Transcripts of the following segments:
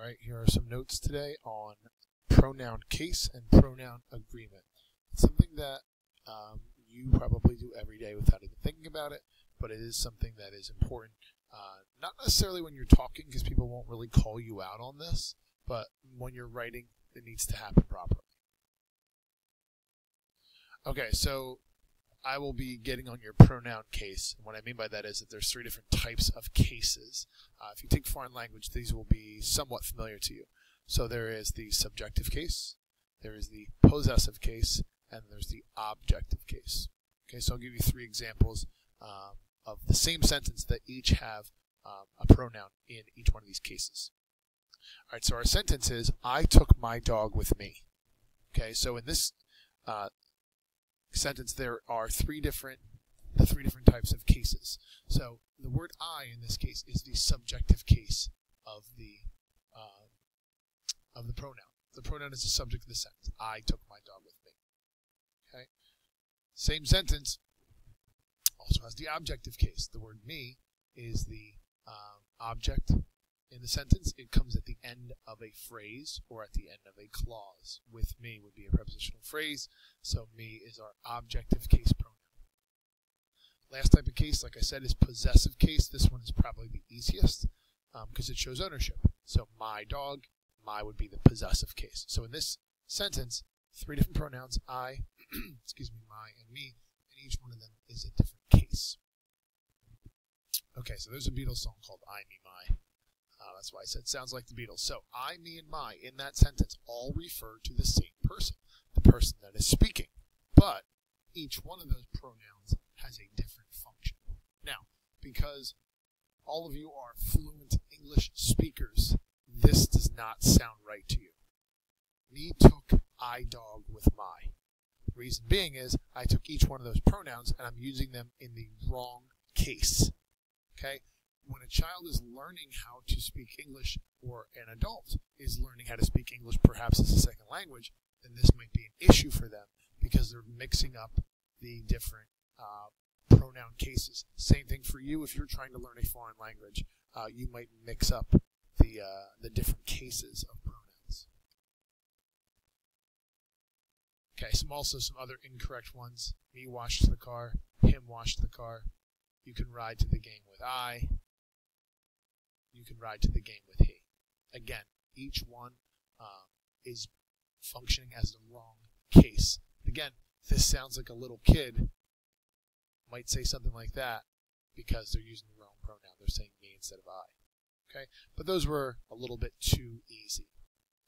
Alright, here are some notes today on pronoun case and pronoun agreement. It's something that you probably do every day without even thinking about it, but it is something that is important, not necessarily when you're talking because people won't really call you out on this, but when you're writing, it needs to happen properly. Okay, so I will be getting on your pronoun case. And what I mean by that is that there's 3 different types of cases. If you take foreign language, these will be somewhat familiar to you. So there is the subjective case, there is the possessive case, and there's the objective case. Okay, so I'll give you 3 examples of the same sentence that each have a pronoun in each one of these cases. All right, so our sentence is, I took my dog with me. Okay, so in this sentence there are the 3 different types of cases. So the word I in this case is the subjective case of the pronoun. The pronoun is the subject of the sentence. I took my dog with me. Okay. Same sentence also has the objective case. The word me is the object in the sentence. It comes at the end of a phrase or at the end of a clause. With me would be a prepositional phrase, so me is our objective case pronoun. Last type of case, like I said, is possessive case. This one is probably the easiest because it shows ownership. So my dog, my would be the possessive case. So in this sentence, 3 different pronouns, I, excuse me, my, and me, and each one of them is a different case. Okay, so there's a Beatles song called I, Me, My. That's why I said sounds like the Beatles. So I, me, and my in that sentence all refer to the same person, the person that is speaking. But each one of those pronouns has a different function. Now, because all of you are fluent English speakers, this does not sound right to you. Me took I dog with my. The reason being is I took each one of those pronouns and I'm using them in the wrong case. Okay? When a child is learning how to speak English, or an adult is learning how to speak English perhaps as a second language, then this might be an issue for them because they're mixing up the different pronoun cases. Same thing for you if you're trying to learn a foreign language. You might mix up the different cases of pronouns. Okay, some other incorrect ones. Me washed the car, him washed the car. You can ride to the game with I. You can ride to the game with he. Again, each one is functioning as the wrong case. Again, this sounds like a little kid might say something like that because they're using the wrong pronoun. They're saying me instead of I. Okay, but those were a little bit too easy.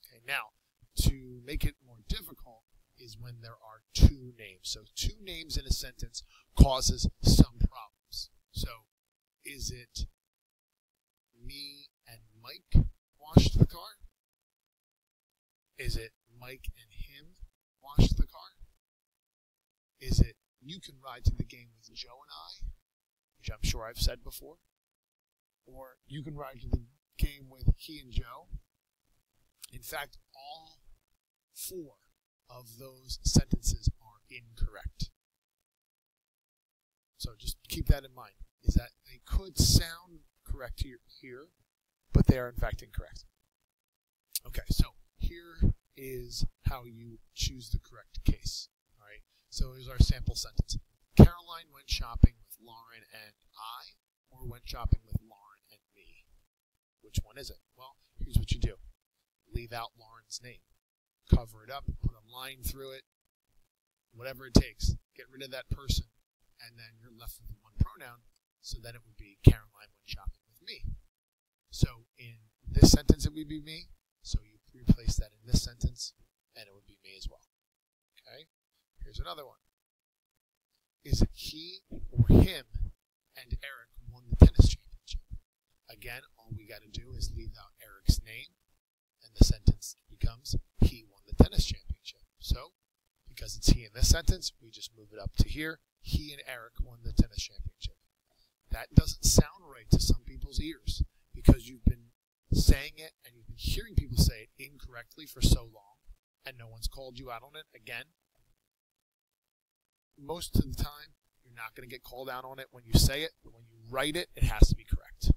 Okay, now to make it more difficult is when there are 2 names. So 2 names in a sentence causes some problems. So is it me and Mike washed the car? Is it Mike and him washed the car? Is it you can ride to the game with Joe and I, which I'm sure I've said before? Or you can ride to the game with he and Joe? In fact, all 4 of those sentences are incorrect. So just keep that in mind, is that they could sound correct to your ear, but they are in fact incorrect. Okay, so here is how you choose the correct case. All right, so here's our sample sentence. Caroline went shopping with Lauren and I, or went shopping with Lauren and me. Which one is it? Well, here's what you do. Leave out Lauren's name. Cover it up, put a line through it, whatever it takes. Get rid of that person, and then you're left with 1 pronoun, so then it would be Caroline went shopping with me. So in this sentence it would be me, so you replace that in this sentence, and it would be me as well. Okay? Here's another one. Is it he or him and Eric won the tennis championship? Again, all we got to do is leave out Eric's name, and the sentence becomes he won the tennis championship. So, because it's he in this sentence, we just move it up to here. He and Eric won the tennis championship. That doesn't sound right to some people's ears because you've been saying it and you've been hearing people say it incorrectly for so long and no one's called you out on it. Again, most of the time, you're not going to get called out on it when you say it, but when you write it, it has to be correct.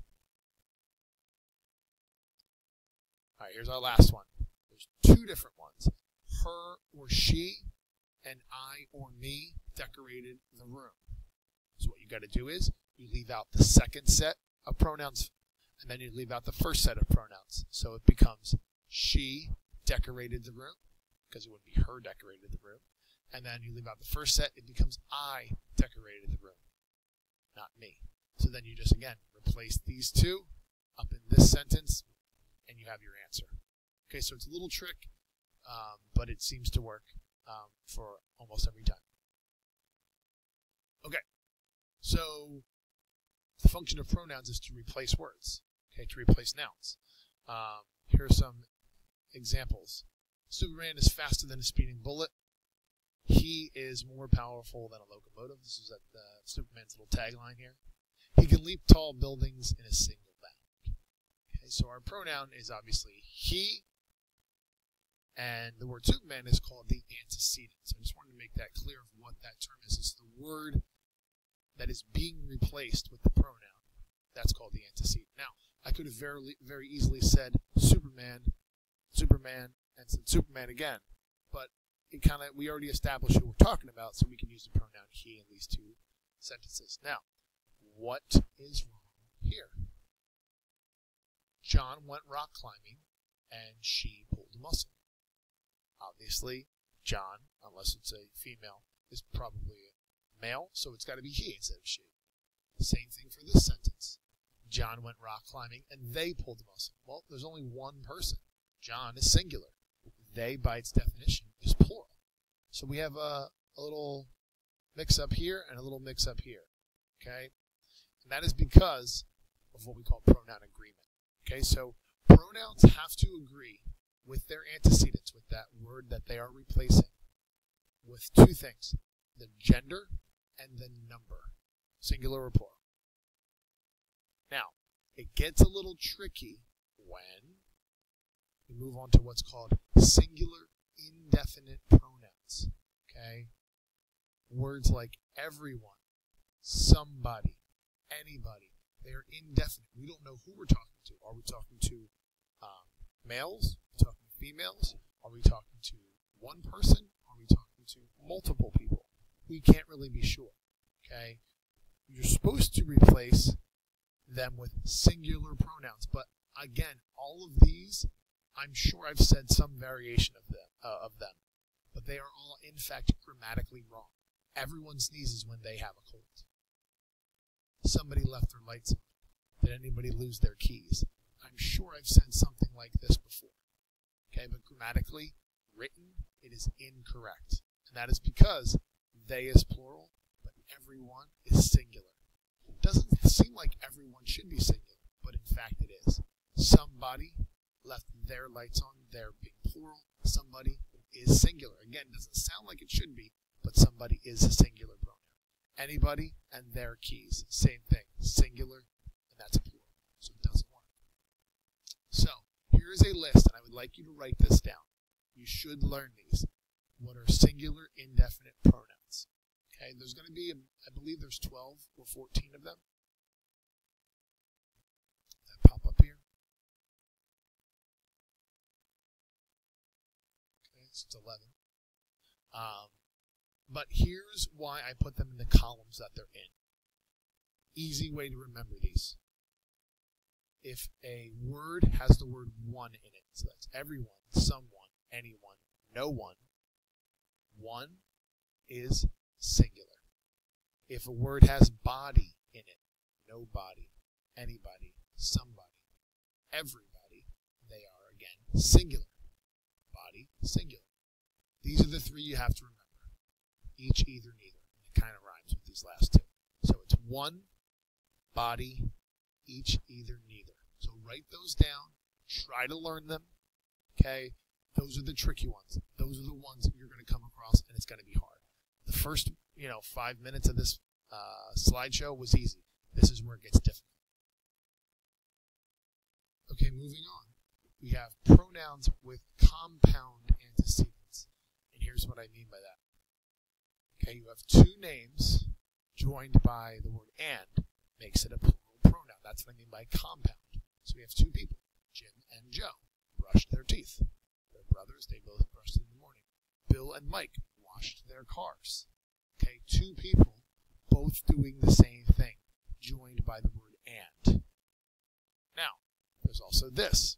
All right, here's our last one. There's two different ones. Her or she and I or me decorated the room. So what you got to do is you leave out the second set of pronouns, and then you leave out the first set of pronouns. So it becomes she decorated the room, because it would be her decorated the room. And then you leave out the first set, it becomes I decorated the room, not me. So then you just, again, replace these two up in this sentence, and you have your answer. Okay, so it's a little trick, but it seems to work for almost every time. Okay, so the function of pronouns is to replace words, okay, to replace nouns. Here are some examples. Superman is faster than a speeding bullet. He is more powerful than a locomotive. This is Superman's little tagline here. He can leap tall buildings in a single bound. Okay, so our pronoun is obviously he, and the word Superman is called the antecedent. So I just wanted to make that clear of what that term is. It's the word that is being replaced with the pronoun. That's called the antecedent. Now, I could have very easily said Superman, and said Superman again, but we already established who we're talking about, so we can use the pronoun he in these two sentences. Now, what is wrong here? John went rock climbing, and she pulled a muscle. Obviously, John, unless it's a female, is probably a male, so it's got to be he instead of she. Same thing for this sentence. John went rock climbing, and they pulled a muscle. Well, there's only one person. John is singular. They, by its definition, is plural. So we have a little mix-up here and a little mix-up here. Okay? And that is because of what we call pronoun agreement. Okay? So pronouns have to agree with their antecedents, with that word that they are replacing, with two things: the gender and the number, singular or plural. Now, it gets a little tricky when we move on to what's called singular indefinite pronouns. Okay? Words like everyone, somebody, anybody, they are indefinite. We don't know who we're talking to. Are we talking to males? Are we talking to females? Are we talking to one person? Are we talking to multiple people? We can't really be sure. Okay? You're supposed to replace them with singular pronouns, but again, all of these, I'm sure I've said some variation of them, but they are all, in fact, grammatically wrong. Everyone sneezes when they have a cold. Somebody left their lights on. Did anybody lose their keys? I'm sure I've said something like this before. Okay, but grammatically, written, it is incorrect. And that is because they is plural, but everyone is singular. It doesn't seem like everyone should be singular, but in fact it is. Somebody left their lights on, they're being plural. Somebody is singular. Again, it doesn't sound like it should be, but somebody is a singular pronoun. Anybody and their keys, same thing, singular, and that's plural. So it doesn't work. So here is a list, and I would like you to write this down. You should learn these. What are singular indefinite pronouns? Okay, there's going to be, I believe there's 12 or 14 of them that pop up here. Okay, so it's 11. But here's why I put them in the columns that they're in. Easy way to remember these. If a word has the word one in it, so that's everyone, someone, anyone, no one, one is singular. If a word has body in it, nobody, anybody, somebody, everybody, they are again singular. Body, singular. These are the three you have to remember. Each, either, neither. And it kind of rhymes with these last two. So it's one, body, each, either, neither. So write those down. Try to learn them. Okay? Those are the tricky ones. Those are the ones that you're going to come across, and it's going to be hard. The first, 5 minutes of this slideshow was easy. This is where it gets difficult. Okay, moving on. We have pronouns with compound antecedents. And here's what I mean by that. Okay, you have two names joined by the word and makes it a plural pronoun. That's what I mean by compound. So we have two people, Jim and Joe, brushed their teeth. They're brothers. They both brushed in the morning. Bill and Mike washed their cars. Okay, two people both doing the same thing, joined by the word and. Now, there's also this.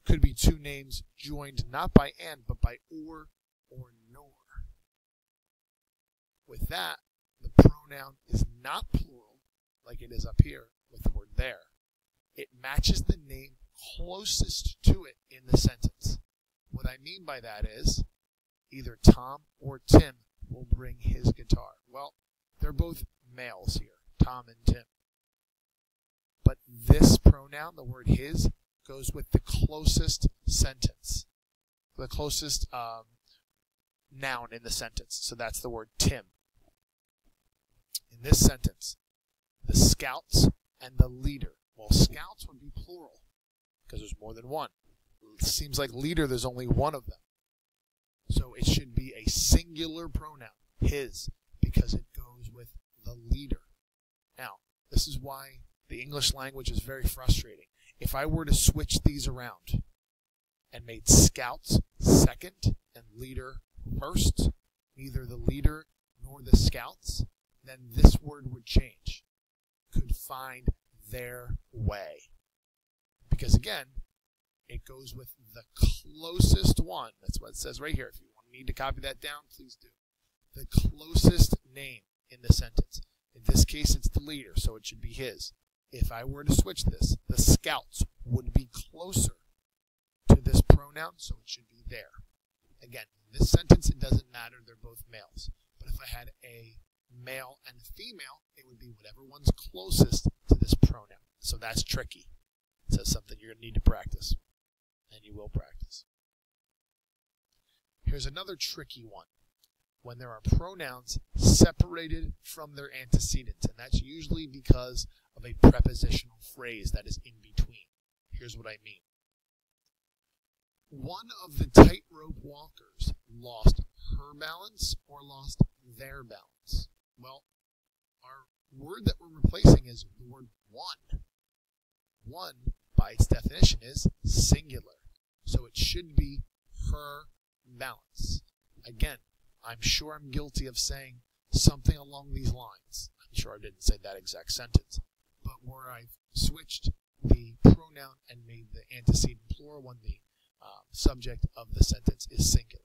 Could be two names joined not by and, but by or nor. With that, the pronoun is not plural, like it is up here with the word there. It matches the name closest to it in the sentence. What I mean by that is either Tom or Tim will bring his guitar. Well, they're both males here, Tom and Tim. But this pronoun, the word his, goes with the closest sentence, the closest noun in the sentence. So that's the word Tim. In this sentence, the scouts and the leader. Well, scouts would be plural because there's more than one. It seems like leader, there's only one of them. So it should be a singular pronoun, his, because it goes with the leader. Now, this is why the English language is very frustrating. If I were to switch these around and made scouts second and leader first, neither the leader nor the scouts, then this word would change. Could find their way. Because again, it goes with the closest one. That's what it says right here. If you need to copy that down, please do. The closest name in the sentence. In this case, it's the leader, so it should be his. If I were to switch this, the scouts would be closer to this pronoun, so it should be there. Again, in this sentence, it doesn't matter. They're both males. But if I had a male and a female, it would be whatever one's closest to this pronoun. So that's tricky. So something you're going to need to practice. And you will practice. Here's another tricky one. When there are pronouns separated from their antecedents, and that's usually because of a prepositional phrase that is in between. Here's what I mean. One of the tightrope walkers lost her balance or lost their balance. Well, our word that we're replacing is the word one. One, by its definition, is singular. So it should be her balance. Again, I'm sure I'm guilty of saying something along these lines. I'm sure I didn't say that exact sentence. But where I've switched the pronoun and made the antecedent plural when the subject of the sentence is singular.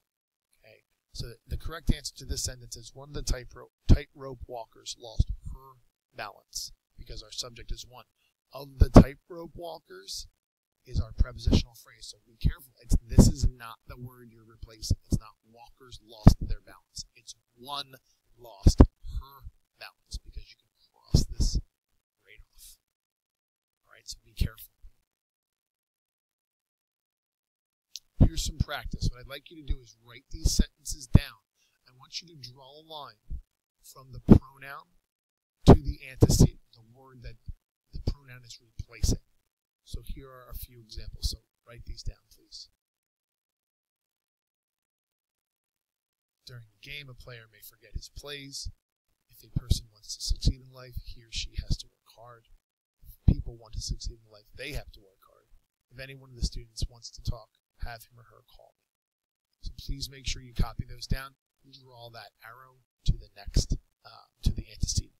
Okay? So the correct answer to this sentence is one of the tightrope walkers lost her balance because our subject is one. Of the tightrope walkers is our prepositional phrase. So be careful. This is not the word you're replacing. It's not walkers lost their balance. It's one lost her balance because you can cross this right off. All right, so be careful. Here's some practice. What I'd like you to do is write these sentences down. I want you to draw a line from the pronoun to the antecedent, the word that the pronoun is replacing. So here are a few examples. So write these down, please. During the game, a player may forget his plays. If a person wants to succeed in life, he or she has to work hard. If people want to succeed in life, they have to work hard. If any one of the students wants to talk, have him or her call me. So please make sure you copy those down and draw that arrow to the next, to the antecedent.